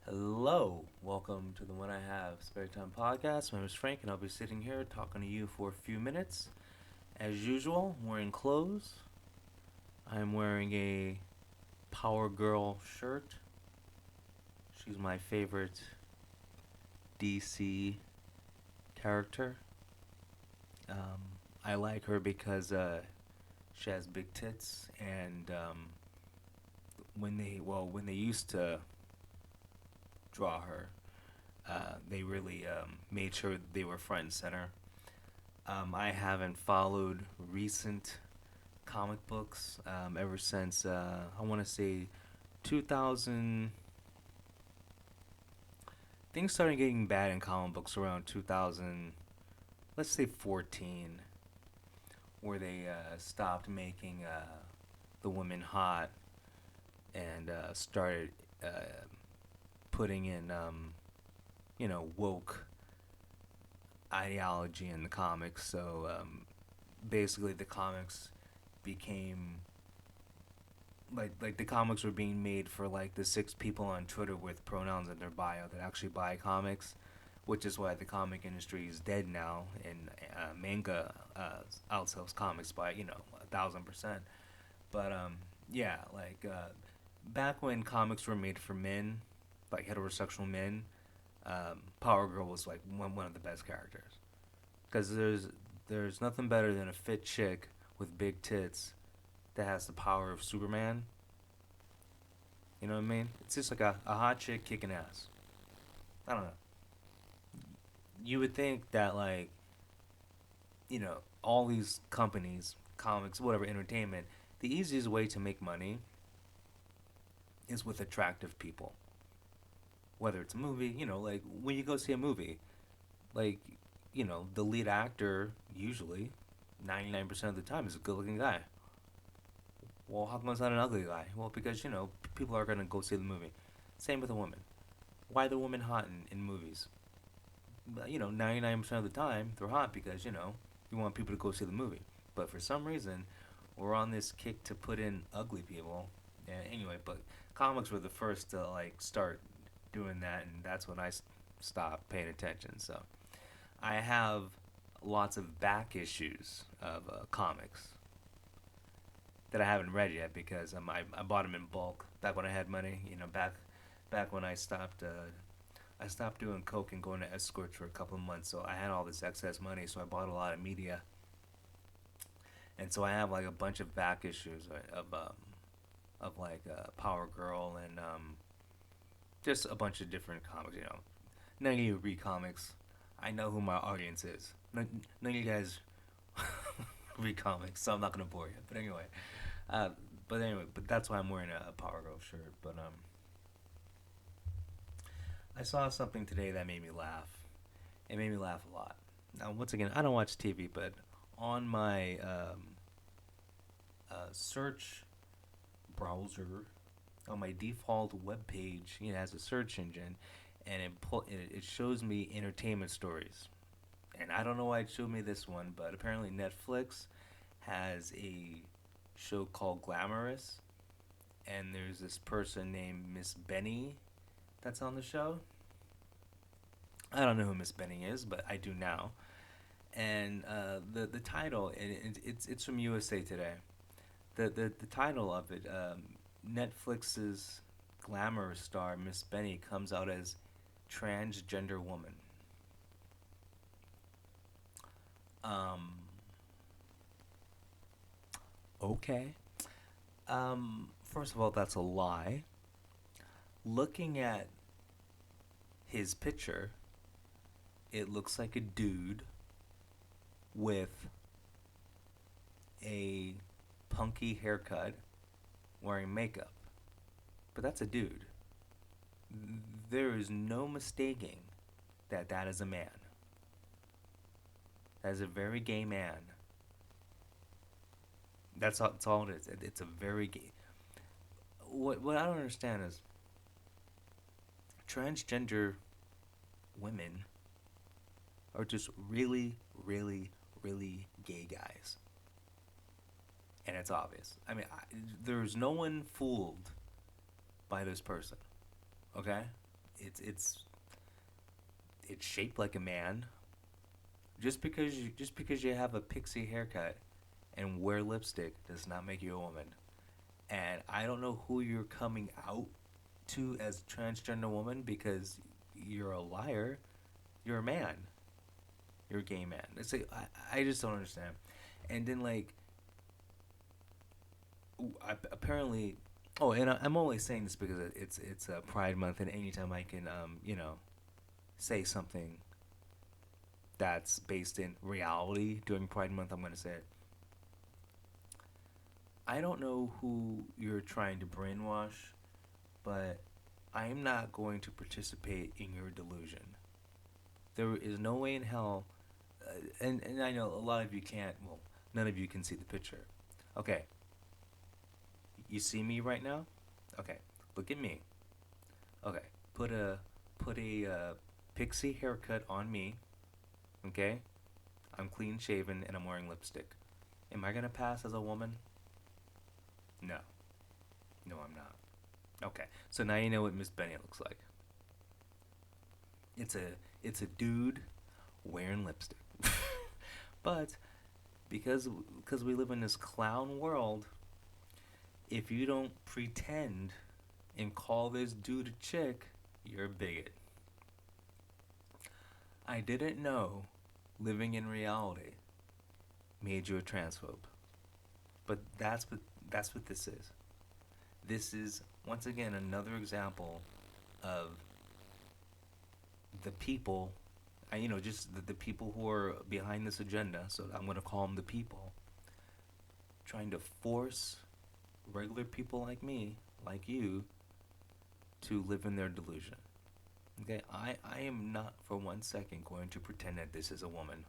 Hello, welcome to the When I Have Spare Time podcast. My name is Frank, and I'll be sitting here talking to you for a few minutes. As usual, I'm wearing clothes. I'm wearing a Power Girl shirt. She's my favorite DC character. I like her because she has big tits, and when they used to draw her, they really made sure they were front and center. I haven't followed recent comic books ever since I want to say 2000. Things started getting bad in comic books around 2000. Let's say 14, where they stopped making the women hot and started putting in woke ideology in the comics. So basically, the comics became like the comics were being made for like the six people on Twitter with pronouns in their bio that actually buy comics, which is why the comic industry is dead now, and manga outsells comics by 1,000%. But yeah, back when comics were made for men, like heterosexual men, Power Girl was like one of the best characters because there's nothing better than a fit chick with big tits that has the power of Superman. You know what I mean? It's just like a hot chick kicking ass. I don't know. You would think that all these companies, comics, whatever, entertainment, the easiest way to make money is with attractive people. Whether it's a movie, like when you go see a movie, like, the lead actor usually 99% of the time is a good-looking guy. Well, how come it's not an ugly guy? Well, because people are gonna go see the movie. Same with a woman. Why are the women hot in movies? But 99% of the time they're hot because you want people to go see the movie. But for some reason, we're on this kick to put in ugly people. And anyway, but comics were the first to like start doing that, and that's when I stopped paying attention. So I have lots of back issues of comics that I haven't read yet because I bought them in bulk back when I had money. Back when I stopped doing coke and going to escorts for a couple of months, so I had all this excess money. So I bought a lot of media, and so I have like a bunch of back issues of like Power Girl and just a bunch of different comics. None of you read comics. I know who my audience is. None of you guys read comics, so I'm not gonna bore you. Uh, but that's why I'm wearing a Power Girl shirt. But I saw something today that made me laugh. It made me laugh a lot. Now, once again, I don't watch TV, but on my search browser, on my default web page, it has a search engine, and it shows me entertainment stories. And I don't know why it showed me this one, but apparently Netflix has a show called Glamorous, and there's this person named Miss Benny that's on the show. I don't know who Miss Benny is, but I do now. And the title, it's from USA Today. The title of it, Netflix's glamour star Miss Benny comes out as transgender woman. Um, okay. First of all, that's a lie. Looking at his picture, it looks like a dude with a punky haircut wearing makeup. But that's a dude. There is no mistaking that that is a man. That is a very gay man. That's all it is. It's a very gay. What I don't understand is transgender women are just really, really, really gay guys, and it's obvious. I mean, there's no one fooled by this person. Okay, it's it's shaped like a man. Just because you have a pixie haircut and wear lipstick does not make you a woman. And I don't know who you're coming out to as transgender woman because you're a liar. You're a man. You're a gay man. It's like I just don't understand. And then like apparently, oh, and I'm only saying this because it's a Pride Month, and anytime I can say something that's based in reality during Pride Month, I'm gonna say it. I don't know who you're trying to brainwash, but I'm not going to participate in your delusion. There is no way in hell, and I know a lot of you can't. Well, none of you can see the picture. Okay, you see me right now. Okay, look at me. Okay, put a put a pixie haircut on me. Okay, I'm clean shaven and I'm wearing lipstick. Am I gonna pass as a woman? No, no, I'm not. Okay, so now you know what Miss Benny looks like. It's a it's a dude wearing lipstick. But because we live in this clown world, if you don't pretend and call this dude a chick, you're a bigot. I didn't know living in reality made you a transphobe. But that's what this is. This is once again another example of the people, just the people who are behind this agenda. So I'm going to call them the people, trying to force regular people like me, like you, to live in their delusion. Okay, I am not for 1 second going to pretend that this is a woman.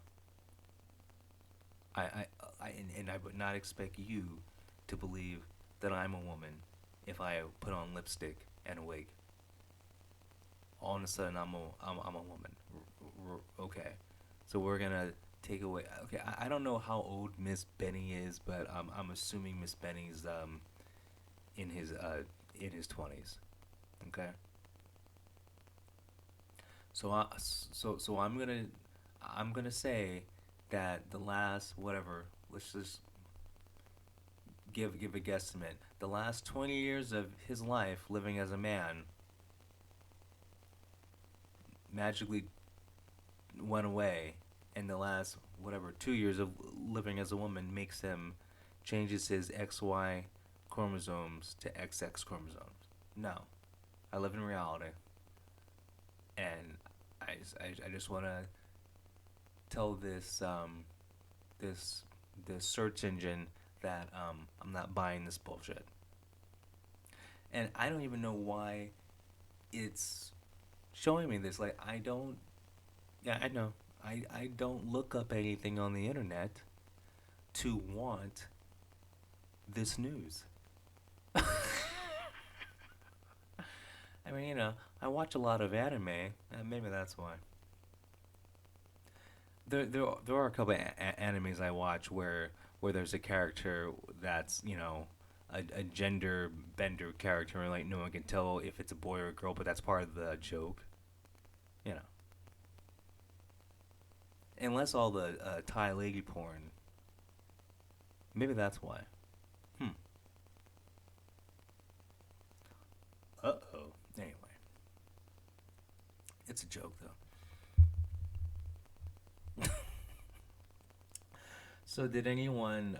I, I, and I would not expect you to believe that I'm a woman if I put on lipstick and a wig. All of a sudden, I'm a woman. Okay, so we're gonna take away. Okay, I don't know how old Miss Benny is, but I'm assuming Miss Benny's in his uh in his 20s. Okay, so I'm gonna say that the last whatever, let's just give a guesstimate. The last 20 years of his life living as a man magically went away, and the last whatever 2 years of living as a woman makes him changes his XY chromosomes to XX chromosomes. No, I live in reality, and I just want to tell this this search engine that I'm not buying this bullshit. And I don't even know why it's showing me this. Like I don't. Yeah, I know. I don't look up anything on the internet to want this news. I mean, I watch a lot of anime, and maybe that's why. There are a couple of animes I watch where there's a character that's a gender bender character, and like no one can tell if it's a boy or a girl, but that's part of the joke, you know. Unless all the Thai lady porn, maybe that's why. Hmm. Uh oh. Anyway, it's a joke though. So did anyone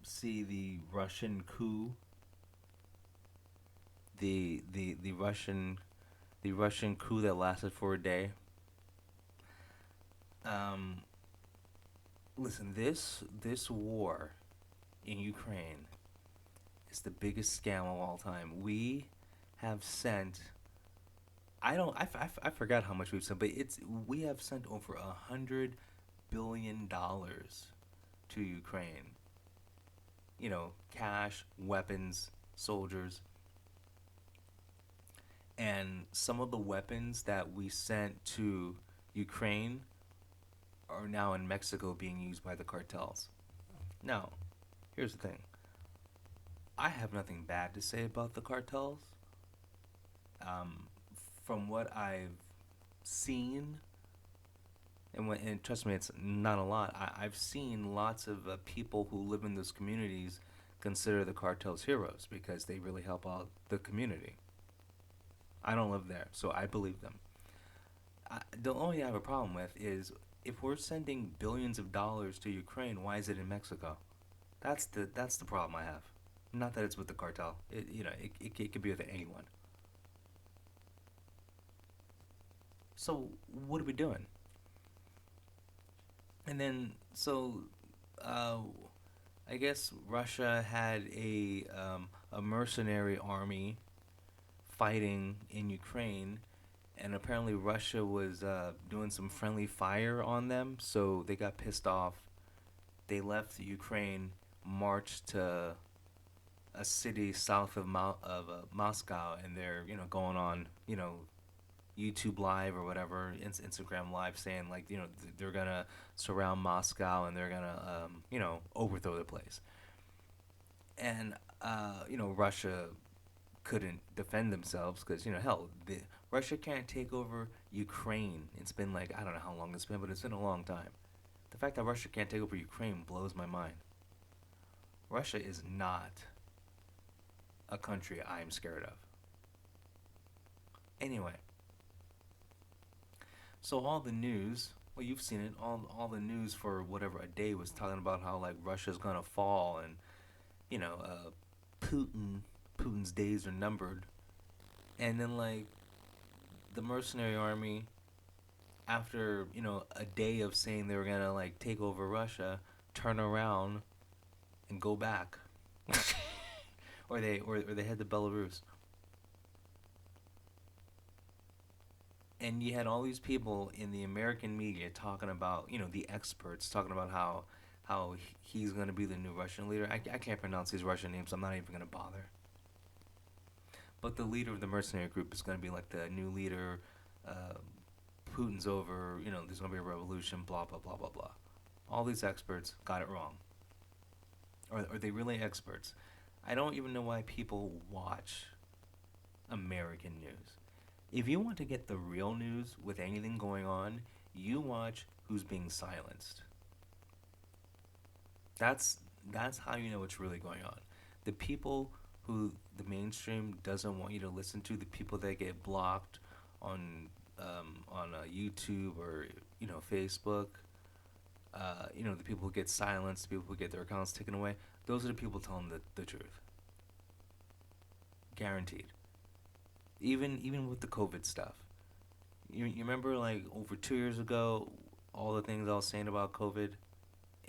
see the Russian coup? The Russian coup that lasted for a day. Um, Listen, this war in Ukraine is the biggest scam of all time. We have sent. I don't. I forgot how much we've sent, but it's we have sent over $100 billion to Ukraine. Cash, weapons, soldiers, and some of the weapons that we sent to Ukraine are now in Mexico being used by the cartels. Now, here's the thing. I have nothing bad to say about the cartels. Um, from what I've seen, and trust me, it's not a lot. I've seen lots of people who live in those communities consider the cartels heroes because they really help out the community. I don't live there, so I believe them. The only thing I have a problem with is if we're sending billions of dollars to Ukraine, why is it in Mexico? That's the problem I have. Not that it's with the cartel. It could be with anyone. So what are we doing? And then uh, I guess Russia had a mercenary army fighting in Ukraine, and apparently Russia was doing some friendly fire on them, so they got pissed off. They left Ukraine, marched to a city south of Moscow, and they're going on YouTube Live or whatever, Instagram Live, saying like they're gonna surround Moscow and they're gonna overthrow the place. And Russia couldn't defend themselves because hell, Russia can't take over Ukraine. It's been like I don't know how long it's been, but it's been a long time. The fact that Russia can't take over Ukraine blows my mind. Russia is not a country I'm scared of. Anyway, so all the news, well, you've seen it. All the news for whatever a day was talking about how like Russia's gonna fall and you know Putin Putin's days are numbered. And then like the mercenary army, after a day of saying they were gonna like take over Russia, turn around and go back, or they head to Belarus. And you had all these people in the American media talking about, the experts talking about how he's going to be the new Russian leader. I can't pronounce these Russian names, so I'm not even going to bother. But the leader of the mercenary group is going to be like the new leader. Uh, Putin's over, there's going to be a revolution, blah, blah, blah, blah, blah. All these experts got it wrong. Are they really experts? I don't even know why people watch American news. If you want to get the real news with anything going on, you watch who's being silenced. That's that's how you know what's really going on. The people who the mainstream doesn't want you to listen to, the people that get blocked on YouTube or Facebook, the people who get silenced, the people who get their accounts taken away. Those are the people telling the truth, guaranteed. Even with the COVID stuff, you remember like over 2 years ago, all the things I was saying about COVID,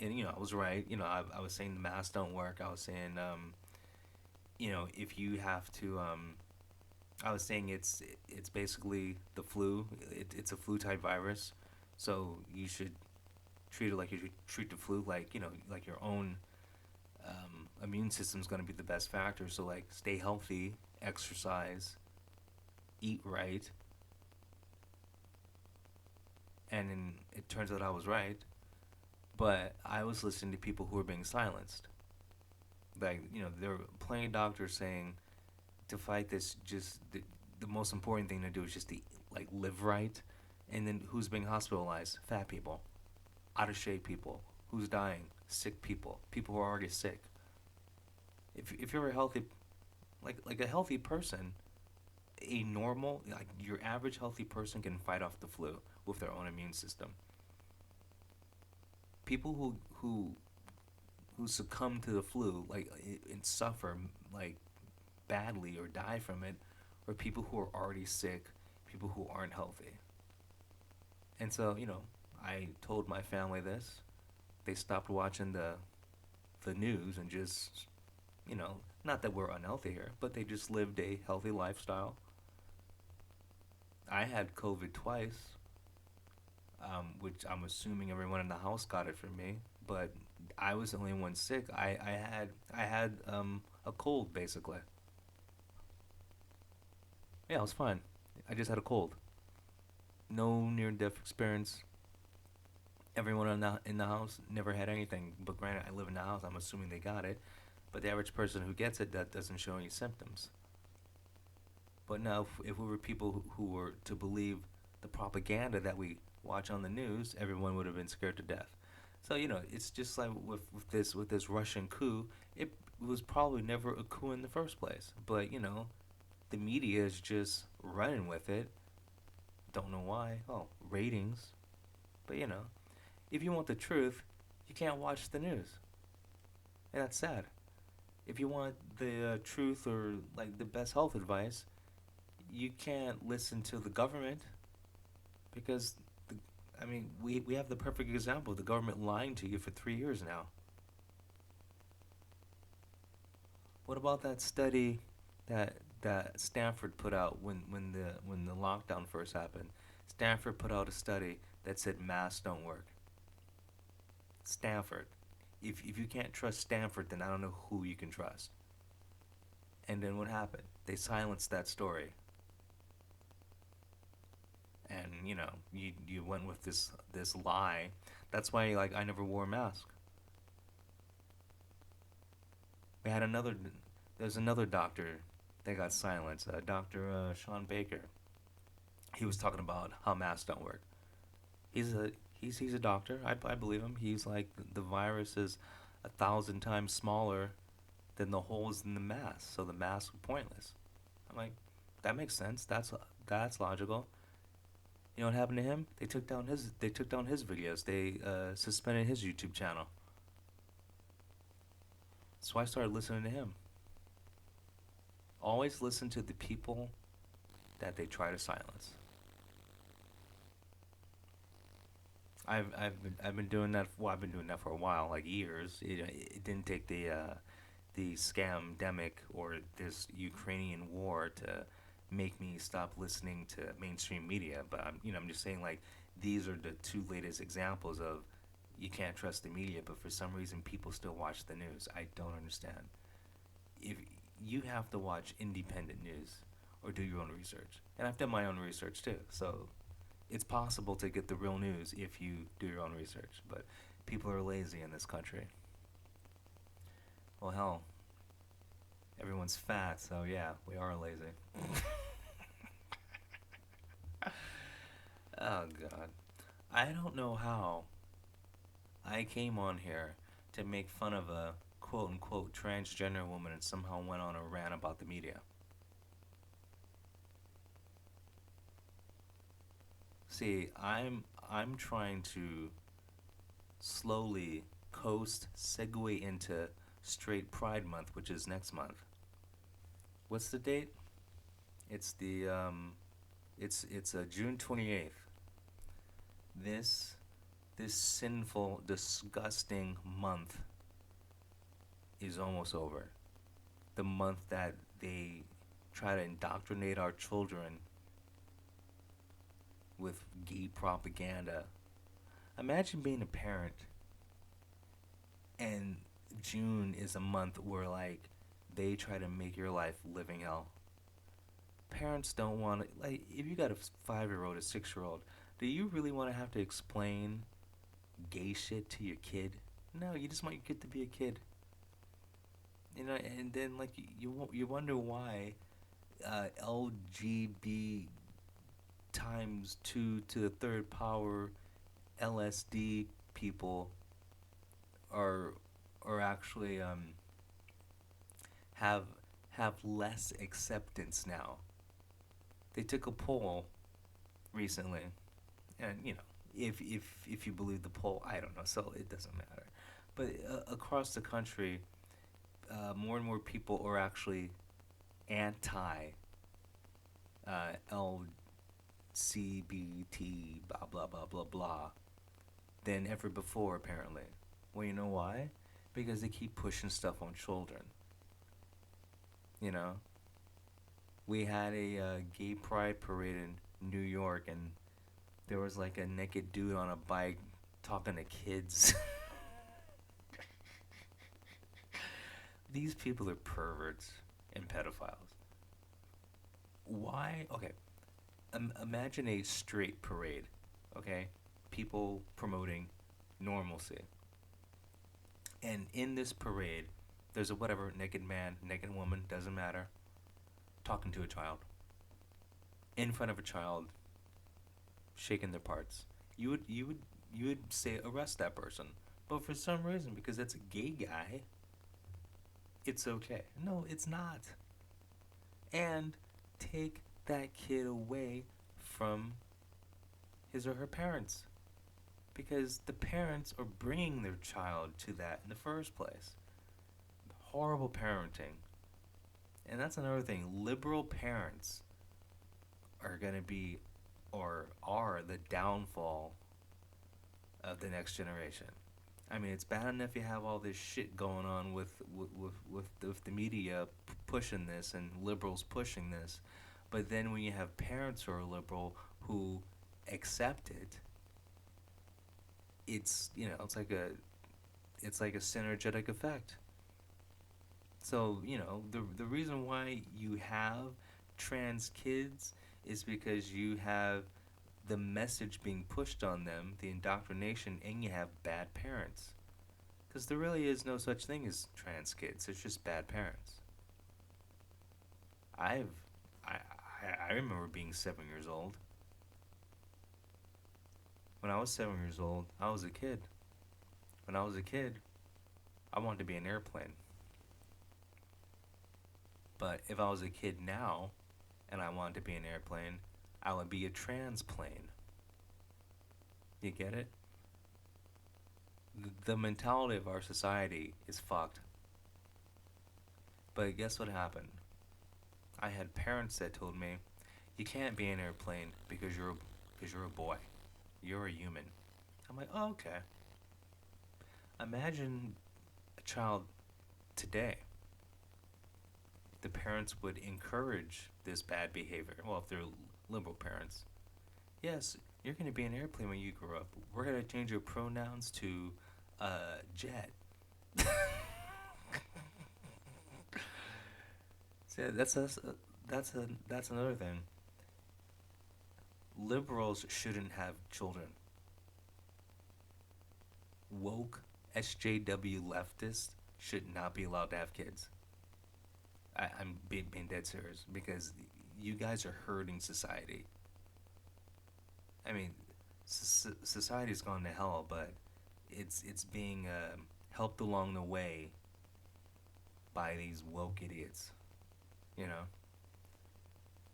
and I was right. I was saying the masks don't work. I was saying if you have to I was saying it's basically the flu. It's a flu type virus, so you should treat it like you should treat the flu, like like your own immune system's gonna be the best factor. So like stay healthy, exercise, eat right, and then it turns out I was right. But I was listening to people who were being silenced. Like there were plenty of doctors saying to fight this, just the most important thing to do is just to like live right. And then who's being hospitalized? Fat people, out of shape people, who's dying, sick people, people who are already sick. If you're a healthy, like a healthy person, a normal like your average healthy person can fight off the flu with their own immune system. People who succumb to the flu and suffer like badly or die from it are people who are already sick, people who aren't healthy. And so, I told my family this. They stopped watching the news and just, not that we're unhealthy here, but they just lived a healthy lifestyle. I had COVID twice, which I'm assuming everyone in the house got it from me, but I was the only one sick. I had a cold basically. Yeah, I was fine. I just had a cold. No near death experience. Everyone in the house never had anything. But granted, I live in the house. I'm assuming they got it. But the average person who gets it that doesn't show any symptoms. But now, if we were people who were to believe the propaganda that we watch on the news, everyone would have been scared to death. So it's just like with this Russian coup. It was probably never a coup in the first place, but the media is just running with it. Don't know why. Oh, ratings. But if you want the truth, you can't watch the news, and that's sad. If you want the truth or like the best health advice, you can't listen to the government because the, I mean we have the perfect example of the government lying to you for 3 years now. What about that study that Stanford put out when the lockdown first happened? Stanford put out a study that said masks don't work. Stanford. If you can't trust Stanford, then I don't know who you can trust. And then what happened? They silenced that story, and you went with this lie. That's why like I never wore a mask. We had another. There's another doctor that got silenced. Doctor Sean Baker. He was talking about how masks don't work. He's a he's a doctor. I believe him. He's like the virus is 1,000 times smaller than the holes in the mask, so the masks are pointless. I'm like, that makes sense. That's logical. You know what happened to him? They took down his videos. They suspended his YouTube channel. So I started listening to him. Always listen to the people that they try to silence. I've been doing that. Well, I've been doing that for a while, like years. It didn't take the scamdemic or this Ukrainian war to make me stop listening to mainstream media. But I'm just saying like these are the two latest examples of you can't trust the media, but for some reason people still watch the news. I don't understand. If you have to watch independent news or do your own research, and I've done my own research too, so it's possible to get the real news if you do your own research. But people are lazy in this country. Well, hell, everyone's fat, so yeah, we are lazy. Oh God, I don't know how I came on here to make fun of a quote unquote transgender woman and somehow went on a rant about the media. See, I'm trying to slowly coast segue into straight Pride Month, which is next month. What's the date? It's the it's June 28th. This this sinful, disgusting month is almost over. The month that they try to indoctrinate our children with gay propaganda. Imagine being a parent and June is a month where like they try to make your life living hell. Parents don't want to like if you got a 5-year old, a 6-year old, do you really want to have to explain gay shit to your kid? No, you just want your kid to be a kid. And then like you wonder why LGB times two to the third power LSD people are actually have have less acceptance now. They took a poll recently, and if you believe the poll, I don't know, so it doesn't matter. But across the country, more and more people are actually anti LCBT blah blah blah blah blah than ever before apparently. Well, you know why? Because they keep pushing stuff on children. You know, we had a gay pride parade in New York, and there was like a naked dude on a bike talking to kids. These people are perverts and pedophiles. Why? Okay, imagine a straight parade. Okay, people promoting normalcy, and in this parade, there's a whatever naked man, naked woman, doesn't matter, talking to a child. in front of a child, shaking their parts, you would say arrest that person. But for some reason, because it's a gay guy, it's okay. No, it's not. And take that kid away from his or her parents, because the parents are bringing their child to that in the first place. Horrible parenting. And that's another thing. Liberal parents are going to be, or are, the downfall of the next generation. I mean, it's bad enough you have all this shit going on with the media pushing this and liberals pushing this, but then when you have parents who are liberal who accept it, it's like a synergetic effect. So the reason why you have trans kids is because you have the message being pushed on them, the indoctrination, and you have bad parents. Because there really is no such thing as trans kids. It's just bad parents. I've, I remember being 7 years old. When I was 7 years old, I was a kid. When I was a kid, I wanted to be an airplane. But if I was a kid now, and I wanted to be an airplane, I would be a trans plane. You get it? The mentality of our society is fucked. But guess what happened? I had parents that told me, "You can't be an airplane because you're a boy. You're a human." I'm like, "Oh, okay." Imagine a child today. The parents would encourage this bad behavior. Well, if they're liberal parents, yes, you're going to be an airplane when you grow up. We're going to change your pronouns to jet. So that's another thing. Liberals shouldn't have children. Woke SJW leftists should not be allowed to have kids. I'm being dead serious, because you guys are hurting society. I mean, society's gone to hell, but it's being helped along the way by these woke idiots. You know,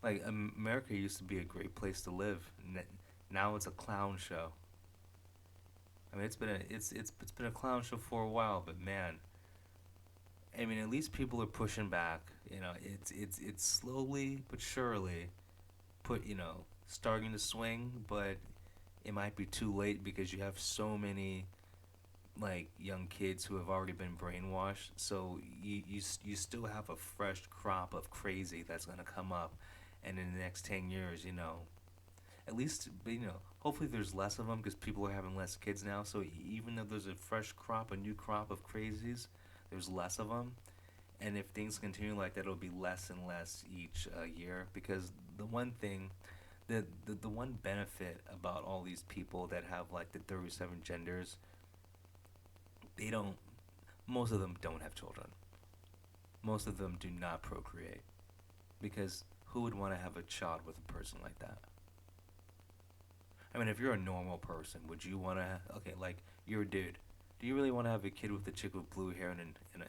like America used to be a great place to live. Now it's a clown show. I mean, it's been a clown show for a while, but man, I mean, at least people are pushing back. It's slowly but surely starting to swing, but it might be too late because you have so many like young kids who have already been brainwashed. So you still have a fresh crop of crazy that's gonna come up, and in the next 10 years, at least hopefully there's less of them because people are having less kids now. So even though there's a fresh crop, a new crop of crazies, there's less of them. And if things continue like that, it'll be less and less each year, because the one thing the one benefit about all these people that have like the 37 genders, they don't most of them don't have children. Most of them do not procreate, because who would want to have a child with a person like that? I mean, if you're a normal person, would you want to? Okay, like you're a dude. Do you really want to have a kid with a chick with blue hair and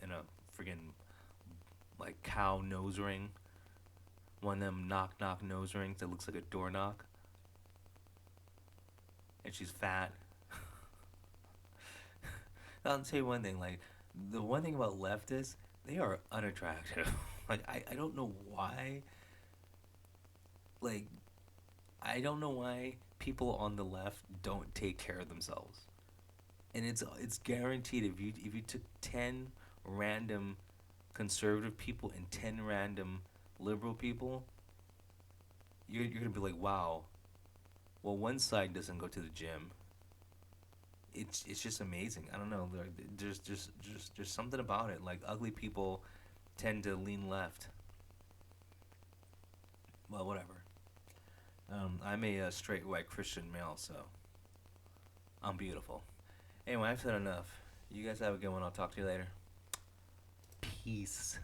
in a friggin' like cow nose ring? One of them knock knock nose rings that looks like a door knock, and she's fat. I'll tell you one thing. Like the one thing about leftists, they are unattractive. Like I don't know why. Like I don't know why people on the left don't take care of themselves. And it's guaranteed, if you took 10 random conservative people and 10 random liberal people, you're gonna be like, wow. Well, one side doesn't go to the gym. It's just amazing. I don't know. There's something about it. Like ugly people tend to lean left. Well, whatever. I'm a straight white Christian male, so I'm beautiful. Anyway, I've said enough. You guys have a good one. I'll talk to you later. Peace.